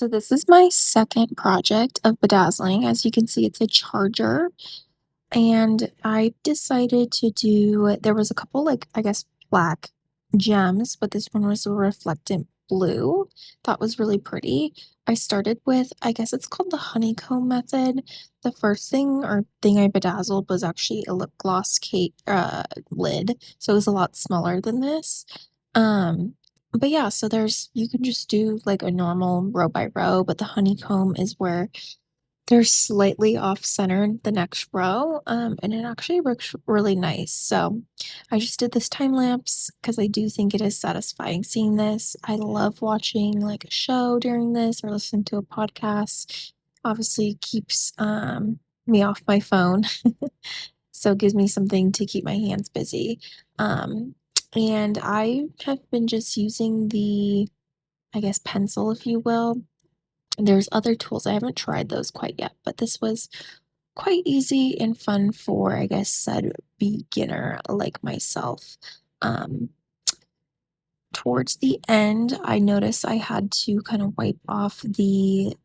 So this is my second project of bedazzling. As you can see, it's a charger. And I decided to do, there was a couple like, I guess, black gems, but this one was a reflectant blue. That was really pretty. I started with, I guess it's called the honeycomb method. The first thing I bedazzled was actually a lip gloss cake lid. So it was a lot smaller than this. Um, but yeah, so you can just do like a normal row by row, but the honeycomb is where they're slightly off-centered the next row, and it actually works really nice. So I just did this time lapse because I do think it is satisfying seeing this. I love watching like a show during this or listening to a podcast. Obviously, it keeps me off my phone, so it gives me something to keep my hands busy. And I have been just using the, I guess, pencil, if you will. There's other tools. I haven't tried those quite yet, but this was quite easy and fun for, I guess, said beginner like myself. Um, Towards the end, I noticed I had to kind of wipe off the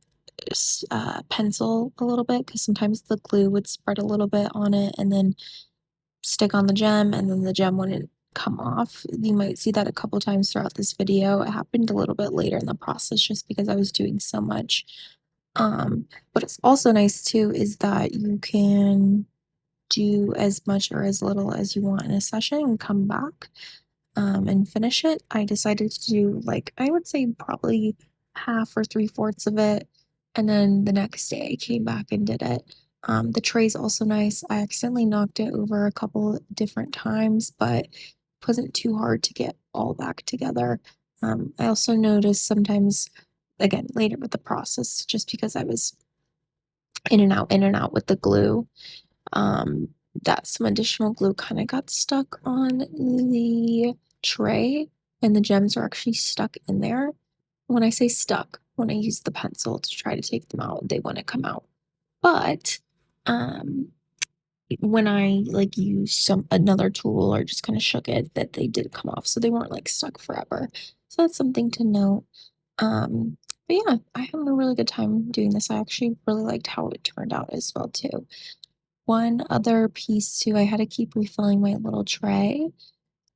pencil a little bit because sometimes the glue would spread a little bit on it and then stick on the gem, and then the gem wouldn't come off. You might see that a couple times throughout this video. It happened a little bit later in the process just because I was doing so much. But it's also nice too is that you can do as much or as little as you want in a session and come back and finish it. I decided to do like, I would say probably half or three-fourths of it. And then the next day I came back and did it. The tray's also nice. I accidentally knocked it over a couple different times, but it wasn't too hard to get all back together. I also noticed sometimes, again, later with the process, just because I was in and out with the glue, um, that some additional glue kind of got stuck on the tray, and the gems are actually stuck in there. When I say stuck, when I use the pencil to try to take them out, they want to come out. But um, when I like used another tool or just kind of shook it, that they did come off, so they weren't like stuck forever. So that's something to note. Um, but yeah, I had a really good time doing this. I actually really liked how it turned out as well too. One other piece too, I had to keep refilling my little tray.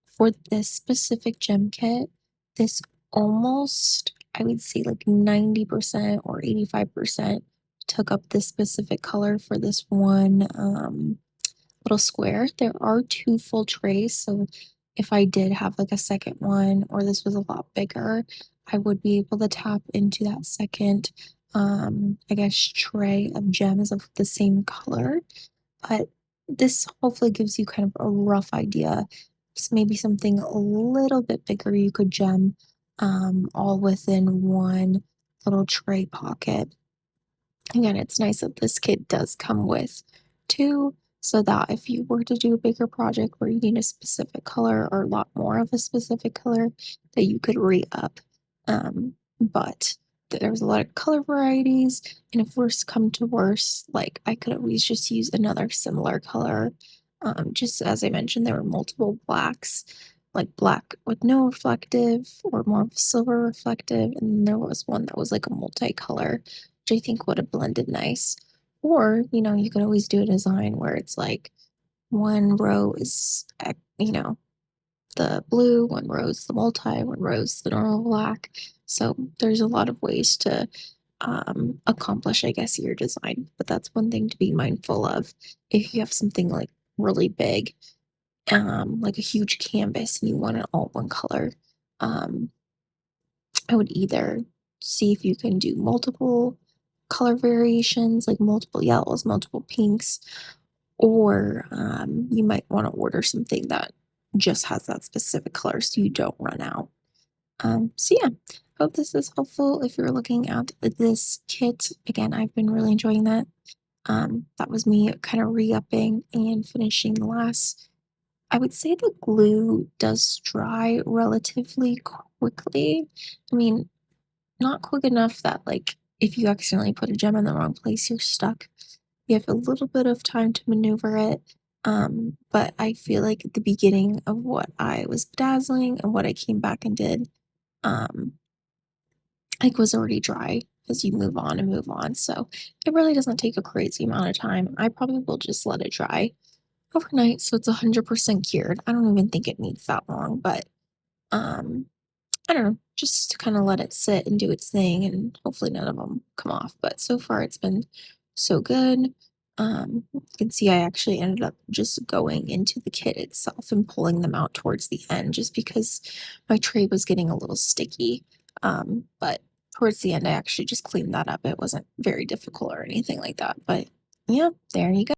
For this specific gem kit, this almost, I would say like 90% or 85% took up this specific color for this one little square. There are two full trays, so if I did have like a second one or this was a lot bigger, I would be able to tap into that second, I guess, tray of gems of the same color. But this hopefully gives you kind of a rough idea. So maybe something a little bit bigger you could gem all within one little tray pocket. Again, it's nice that this kit does come with two, so that if you were to do a bigger project where you need a specific color or a lot more of a specific color, that you could re-up. But there's a lot of color varieties, and if worse come to worse, like I could always just use another similar color. Just as I mentioned, there were multiple blacks, like black with no reflective or more of a silver reflective, and then there was one that was like a multicolor, which I think would have blended nice. Or, you could always do a design where it's like one row is, the blue, one row is the multi, one row is the normal black. So there's a lot of ways to accomplish, I guess, your design. But that's one thing to be mindful of if you have something like really big, like a huge canvas and you want it all one color. I would either see if you can do multiple color variations, like multiple yellows, multiple pinks, or you might want to order something that just has that specific color so you don't run out. So yeah, hope this is helpful if you're looking at this kit. Again, I've been really enjoying that. That was me kind of re-upping and finishing the last. I would say the glue does dry relatively quickly. I mean, not quick enough that, like, if you accidentally put a gem in the wrong place, you're stuck. You have a little bit of time to maneuver it. But I feel like at the beginning of what I was bedazzling and what I came back and did, like was already dry. as you move on and move on. So it really doesn't take a crazy amount of time. I probably will just let it dry overnight so it's 100% cured. I don't even think it needs that long, but um I don't know, just to kind of let it sit and do its thing, and hopefully none of them come off. But so far, it's been so good. You can see I actually ended up just going into the kit itself and pulling them out towards the end just because my tray was getting a little sticky. But towards the end, I actually just cleaned that up. It wasn't very difficult or anything like that. But yeah, there you go.